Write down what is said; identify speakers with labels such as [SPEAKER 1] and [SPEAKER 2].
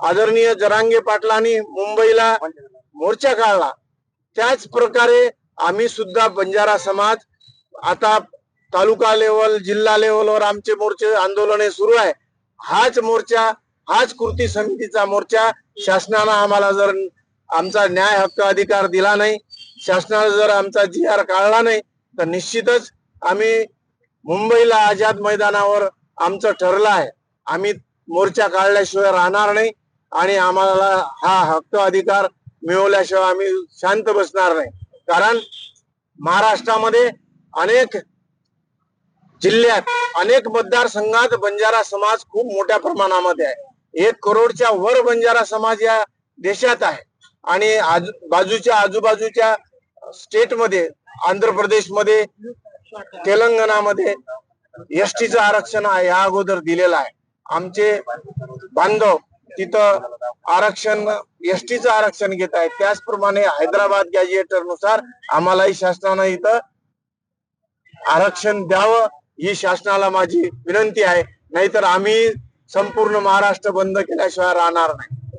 [SPEAKER 1] आदरणीय जरांगे पाटलांनी मुंबईला मोर्चा काढला, त्याच प्रकारे आम्ही सुद्धा बंजारा समाज आता तालुका लेवल जिल्हा लेवलवर आमचे मोर्चे आंदोलने सुरू आहे। हाच मोर्चा, हाच कृती समितीचा मोर्चा शासनाने आम्हाला जर आमचा न्याय हक्क अधिकार दिला नाही, शासनाने जर आमचा GR काढला नाही, तर निश्चितच आम्ही मुंबईला आझाद मैदानावर आमचं ठरलं आहे। आम्ही मोर्चा काढल्याशिवाय राहणार नाही आणि आम्हाला हा हक्क अधिकार मिळवल्याशिवाय आम्ही शांत बसणार नाही। कारण महाराष्ट्रामध्ये अनेक जिल्ह्यात, अनेक मतदारसंघात बंजारा समाज खूप मोठ्या प्रमाणामध्ये आहे। 1 करोडच्या वर बंजारा समाज या देशात आहे आणि आजूबाजूच्या स्टेटमध्ये, आंध्र प्रदेशमध्ये, तेलंगणामध्ये एसटीचं आरक्षण या अगोदर दिलेलं आहे। आमचे बांधव तिथं आरक्षण, एसटीचं आरक्षण घेत आहेत। त्याचप्रमाणे हैदराबाद गॅजेटनुसार आम्हालाही शासनानं इथं आरक्षण द्यावं ही शासनाला माझी विनंती आहे, नाहीतर आम्ही संपूर्ण महाराष्ट्र बंद केल्याशिवाय राहणार नाही।